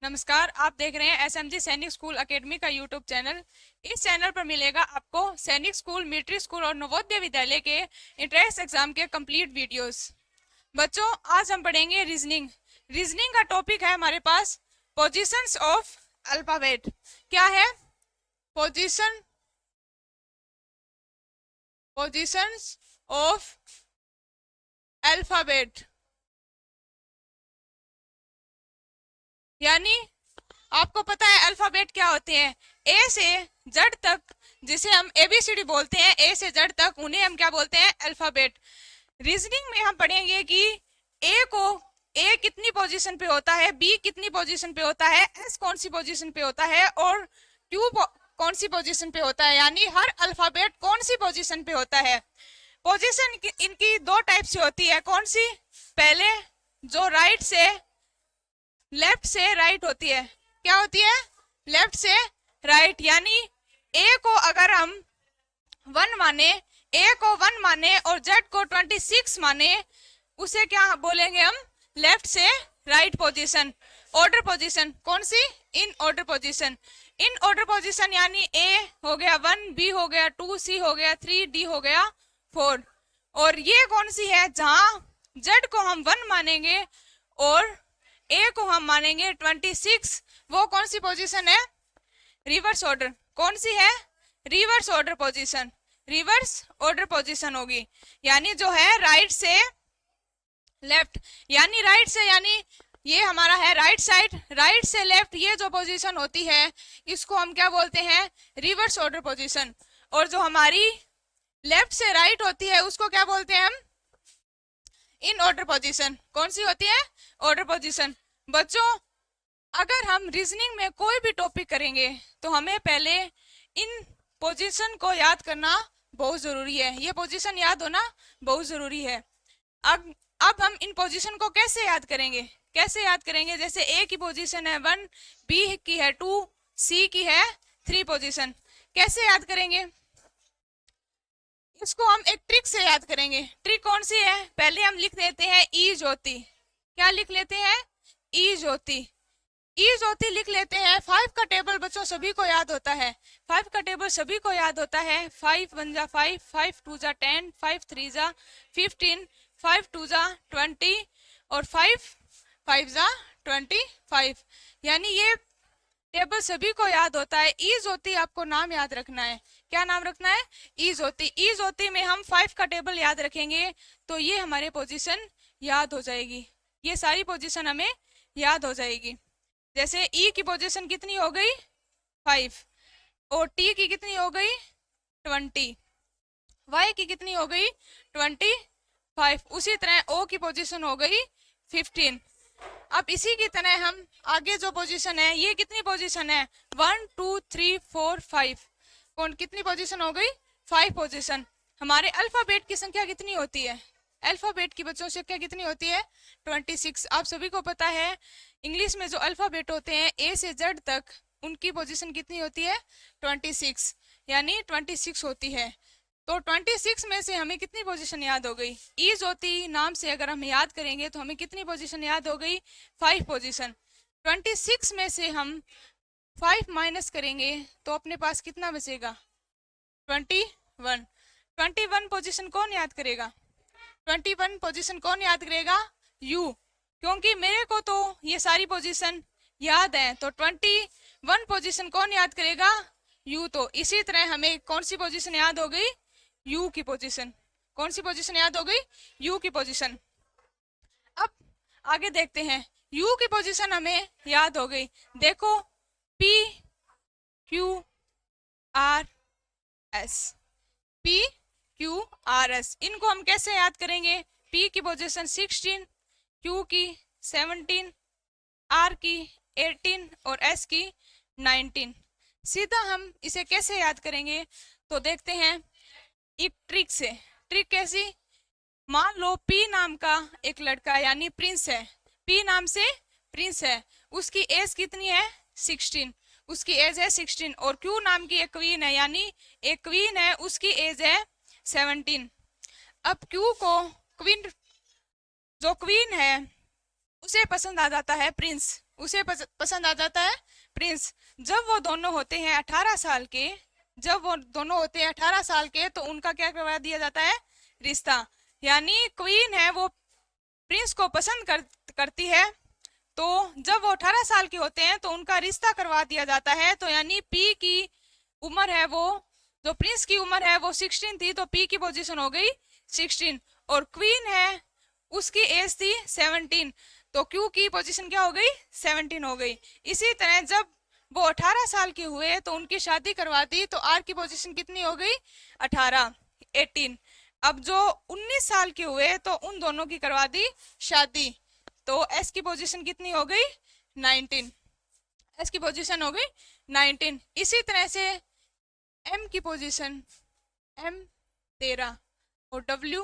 नमस्कार। आप देख रहे हैं एसएमजी सैनिक स्कूल एकेडमी का यूट्यूब चैनल। इस चैनल पर मिलेगा आपको सैनिक स्कूल, मिलिट्री स्कूल और नवोदय विद्यालय के एंट्रेंस एग्जाम के कंप्लीट वीडियोस। बच्चों, आज हम पढ़ेंगे रीजनिंग। रीजनिंग का टॉपिक है हमारे पास पोजीशंस ऑफ अल्फाबेट। क्या है? पोजीशंस ऑफ अल्फाबेट, यानी आपको पता है अल्फाबेट क्या होते हैं? ए से जेड तक, जिसे हम एबीसीडी बोलते हैं, ए से जेड तक, उन्हें हम क्या बोलते हैं? अल्फाबेट। रीजनिंग में हम पढ़ेंगे कि ए कितनी पोजीशन पे होता है, बी कितनी पोजीशन पे होता है, एस कौन सी पोजीशन पे होता है और क्यू कौन सी पोजीशन पे होता है, यानी हर अल्फाबेट कौन सी पोजीशन पे होता है। पोजीशन इनकी दो टाइप से होती है। कौन सी? पहले जो राइट से लेफ्ट से राइट होती है। क्या होती है? लेफ्ट से राइट, यानी ए को अगर हम 1 माने, ए को 1 माने और जेड को 26 माने, उसे क्या बोलेंगे हम? लेफ्ट से राइट पोजीशन। ऑर्डर पोजीशन कौन सी? In order position. In order position यानी ए हो गया 1, बी हो गया 2, सी हो गया 3, डी हो गया 4। और ये कौन सी है? जहां जेड को हम 1 मानेंगे और ए को हम मानेंगे 26, वो कौन सी पोजीशन है? Reverse order. कौन सी है? Reverse order position. Reverse order position होगी, यानी जो है राइट से लेफ्ट, यानी राइट से, यानी ये हमारा है राइट साइड, राइट से लेफ्ट, ये जो पोजीशन होती है इसको हम क्या बोलते हैं? Reverse order position. और जो हमारी लेफ्ट से राइट होती है उसको क्या बोलते हैं हम? इन ऑर्डर पोजीशन। कौन सी होती है? Order position. बच्चों, अगर हम रीजनिंग में कोई भी टॉपिक करेंगे तो हमें पहले इन पोजीशन को याद करना बहुत जरूरी है। ये पोजीशन याद होना बहुत जरूरी है। अब हम इन पोजीशन को कैसे याद करेंगे? कैसे याद करेंगे? जैसे ए की पोजीशन है 1, बी की है 2, सी की है 3 पोजीशन। कैसे याद करेंगे? इसको हम एक ट्रिक से याद करेंगे। ट्रिक कौन सी है? पहले हम लिख देते हैं ई ज्योति। क्या लिख लेते हैं? ई ज्योति। ई ज्योति लिख लेते हैं। 5 का टेबल बच्चों सभी को याद होता है। 5 का टेबल सभी को याद होता है। 5 1 जा 5, 5 2 जा 10, 5 3 जा 15, 5 2 जा 20 और 5 5 जा 25, यानी ये टेबल सभी को याद होता है। ई ज्योति आपको नाम याद रखना है। क्या नाम रखना है? ई ज्योति। ई ज्योति में हम 5 का टेबल याद रखेंगे तो ये हमारे पोजीशन याद हो जाएगी। ये सारी पोजीशन हमें याद हो जाएगी। जैसे ई की पोजीशन कितनी हो गई? 5। और टी की कितनी हो गई? 20। वाई की कितनी हो गई? 25। उसी तरह ओ की पोजीशन हो गई 15। अब इसी की तरह हम आगे जो पोजीशन है, ये कितनी पोजीशन है? 1 2 3 4 5। कौन कितनी पोजीशन हो गई? 5 पोजीशन। हमारे अल्फाबेट की संख्या कितनी होती है? अल्फाबेट की बच्चों संख्या कितनी होती है? 26। आप सभी को पता है इंग्लिश में जो अल्फाबेट होते हैं ए से जेड तक, उनकी पोजीशन कितनी होती है? 26, यानी 26 होती है। तो 26 में से हमें कितनी पोजीशन याद हो गई? ई ज्योति नाम से अगर हम याद करेंगे तो हमें कितनी पोजीशन याद हो गई? 5 पोजीशन। 26 में से हम 5 माइनस करेंगे तो अपने पास कितना बचेगा? 21। 21 पोजीशन कौन याद करेगा? 21 पोजीशन कौन याद करेगा? यू। क्योंकि मेरे को तो ये सारी पोजीशन याद है, तो 21 पोजीशन कौन याद करेगा? यू। तो इसी तरह हमें कौन सी पोजीशन याद हो गई? यू की पोजीशन। कौन सी पोजीशन याद हो गई? यू की पोजीशन। अब आगे देखते हैं। यू की पोजीशन हमें याद हो गई। देखो, P Q R S, P Q R S, इनको हम कैसे याद करेंगे? पी की पोजीशन 16, क्यू की 17, आर की 18 और एस की 19। सीधा हम इसे कैसे याद करेंगे? तो देखते हैं एक ट्रिक से। ट्रिक कैसी? मान लो पी नाम का एक लड़का यानी प्रिंस है। पी नाम से प्रिंस है, उसकी एज कितनी है? 16। उसकी एज है 16। और क्यू नाम की एक क्वीन है, यानी एक क्वीन है, उसकी एज है 17। अब क्यू को क्वीन, जो क्वीन है उसे पसंद आ जाता है प्रिंस, उसे पसंद आ जाता है प्रिंस। जब वो दोनों होते हैं 18 साल के, जब वो दोनों होते हैं 18 साल के, तो उनका क्या करवा दिया जाता है, रिश्ता। यानी क्वीन है वो प्रिंस को पसंद करती है, तो जब वो 18 साल के होते हैं तो उनका रिश्ता करवा दिया जाता है। तो यानी पी की उम्र है वो, जो प्रिंस की उम्र है वो 16 थी, तो पी की पोजीशन हो गई 16, और क्वीन है उसकी एज थी 17, तो क्यू की पोजीशन क्या हो गई, 17 हो गई। इसी तरह जब वो 18 साल के हुए तो उनकी शादी करवा दी, तो आर की पोजीशन कितनी हो गई, 18, 18। अब जो 19 साल के हुए तो उन दोनों की करवा दी शादी, तो एस की पोजीशन कितनी हो गई, 19, एस की पोजीशन हो गई 19। इसी तरह से एम की पोजीशन, एम 13 और डब्ल्यू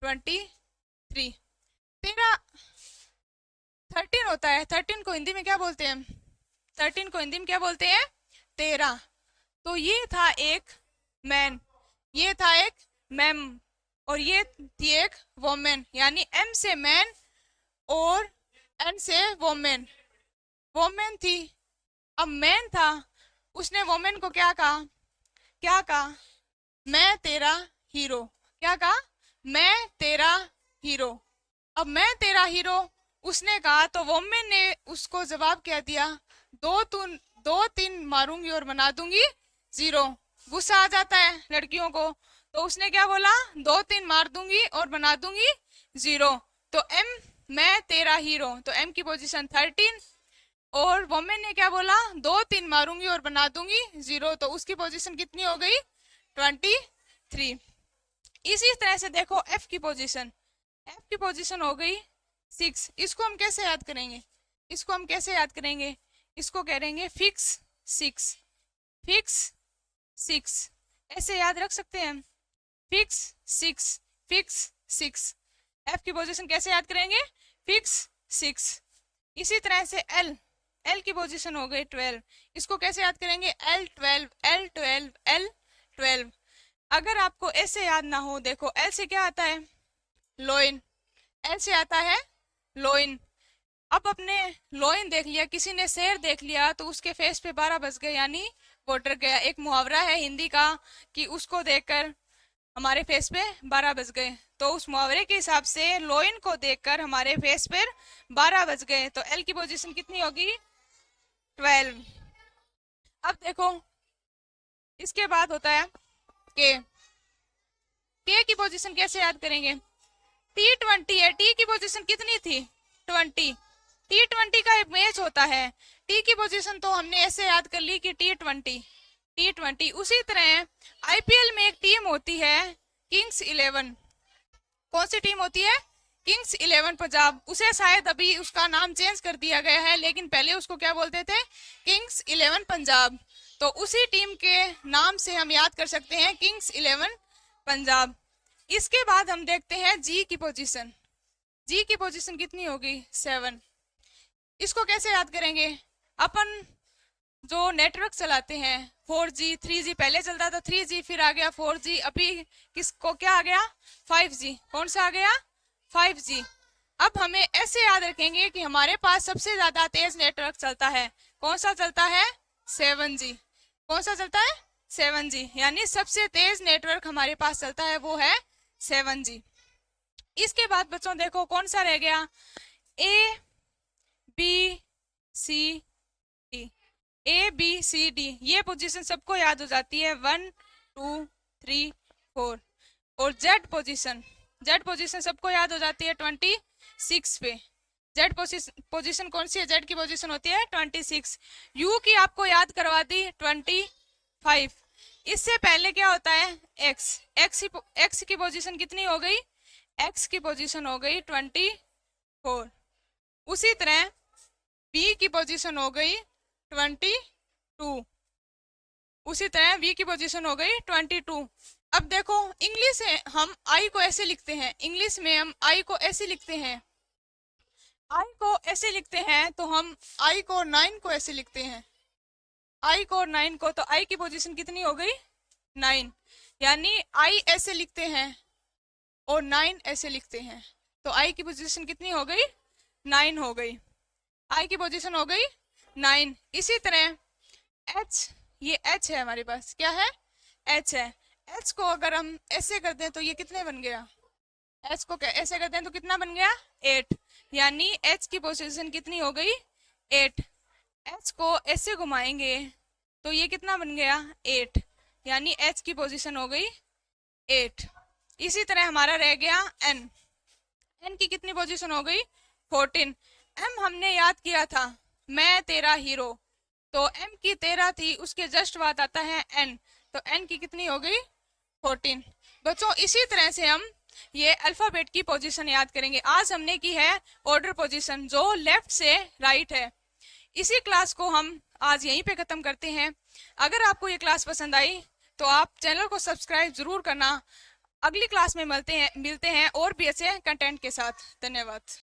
23। 13 13 होता है, 13 को हिंदी में क्या बोलते हैं, 13 को हिंदी में क्या बोलते हैं, 13। तो ये था एक मैन, ये था एक मैम, और ये थी एक वोमेन, यानी एम से मैन और एन से वोमेन, वोमेन थी। अब मैन था, उसने वोमेन को क्या कहा, क्या कहा, मैं तेरा हीरो, क्या कहा, मैं तेरा हीरो। अब मैं तेरा हीरो उसने कहा, तो वोमेन ने उसको जवाब क्या दिया, दो तीन मारूंगी और बना दूंगी जीरो। गुस्सा आ जाता है लड़कियों को, तो उसने क्या बोला, 2-3 मार दूंगी और बना दूंगी जीरो। तो एम, मैं तेरा हीरो, तो एम की पोजीशन 13, और वोमेन ने क्या बोला, 2-3 मारूंगी और बना दूंगी जीरो, तो उसकी पोजीशन कितनी हो गई, 23। इसी तरह से देखो एफ की पोजीशन, एफ की पोजीशन हो गई 6। इसको हम कैसे याद करेंगे, इसको हम कैसे याद करेंगे, इसको कहेंगे फिक्स 6, फिक्स 6, ऐसे याद रख सकते हैं हम, फिक्स 6, फिक्स 6। एफ की पोजीशन कैसे याद करेंगे, फिक्स 6। इसी तरह से एल, एल की पोजीशन हो गई 12, इसको कैसे याद करेंगे, L12, L12, L12। अगर आपको ऐसे याद ना हो, देखो एल से क्या आता है, लोइन, एल से आता है लोइन। अब अपने लोइन देख लिया, किसी ने शेर देख लिया तो उसके फेस पे 12 बज गए, यानी वो डर गया। एक मुहावरा है हिंदी का कि उसको देखकर हमारे फेस पे 12 बज गए, तो उस मुहावरे के हिसाब से लोइन को देखकर हमारे फेस पर 12 बज गए, तो एल की पोजीशन कितनी होगी, 12। अब देखो इसके बाद होता है के, के की पोजीशन कैसे याद करेंगे, T20 है, टी की पोजीशन कितनी थी, 20। T20 का एक मैच होता है, टी की पोजीशन तो हमने ऐसे याद कर ली कि T20। उसी तरह आईपीएल में एक टीम होती है किंग्स 11, कौन सी टीम होती है, किंग्स 11 पंजाब। उसे शायद अभी उसका नाम चेंज कर दिया गया है, लेकिन पहले उसको क्या बोलते थे, किंग्स 11 पंजाब। तो उसी टीम के नाम से हम याद कर सकते हैं किंग्स 11 पंजाब। इसके बाद हम देखते हैं जी की पोजीशन, जी की पोजीशन कितनी होगी, 7। इसको कैसे याद करेंगे, अपन जो नेटवर्क चलाते हैं 4G 3G, पहले चलता था 3G, फिर आ गया 4G, अभी किसको क्या आ गया, 5G। कौन सा आ गया, 5G। अब हमें ऐसे याद रखेंगे कि हमारे पास सबसे ज्यादा तेज नेटवर्क चलता है, कौन सा चलता है, 7G। कौन सा चलता है, 7G, यानी सबसे तेज नेटवर्क हमारे पास चलता है वो है 7G। इसके बाद बच्चों देखो कौन सा रह गया, ABCD, ABCD, ये पोजीशन सबको याद हो जाती है 1 2 3 4। और जेड पोजीशन, जेड पोजीशन सबको याद हो जाती है 26 पे। जेड पोजीशन कौन सी है, जेड की पोजीशन होती है 26। यू की आपको याद करवा दी 25। इससे पहले क्या होता है, एक्स, एक्स की पोजीशन कितनी हो गई, एक्स की पोजीशन हो गई 24। उसी तरह बी की पोजीशन हो गई 22, उसी तरह वी की पोजीशन हो गई 22। अब देखो इंग्लिश में हम आई को ऐसे लिखते हैं, इंग्लिश में हम आई को ऐसे लिखते हैं, आई को ऐसे लिखते हैं, तो हम आई को 9 को ऐसे लिखते हैं, आई को 9 को, तो आई की पोजीशन कितनी हो गई, 9। यानी आई ऐसे लिखते हैं और 9 ऐसे लिखते हैं, तो आई की पोजीशन कितनी हो गई, 9 हो गई, आई की पोजीशन हो गई 9। इसी तरह एच, ये एच है हमारे पास, क्या है, एच है। एच को अगर हम ऐसे करते हैं तो ये कितने बन गया, एच को ऐसे करते हैं तो कितना बन गया 8, यानी एच की पोजीशन कितनी हो गई 8। एच को ऐसे घुमाएंगे तो ये कितना बन गया 8, यानी एच की पोजीशन हो गई 8। इसी तरह हमारा रह गया एन, एन की कितनी पोजीशन हो गई 14। एम हमने याद किया था मैं तेरा हीरो, तो एम की 13 थी, उसके जस्ट बाद आता है एन, तो एन की कितनी हो गई 14। बच्चों इसी तरह से हम ये अल्फाबेट की पोजीशन याद करेंगे। आज हमने की है ऑर्डर पोजीशन जो लेफ्ट से राइट है। इसी क्लास को हम आज यहीं पे खत्म करते हैं। अगर आपको ये क्लास पसंद आई तो आप चैनल को सब्सक्राइब जरूर करना। अगली क्लास में मिलते हैं और भी अच्छे कंटेंट के साथ। धन्यवाद।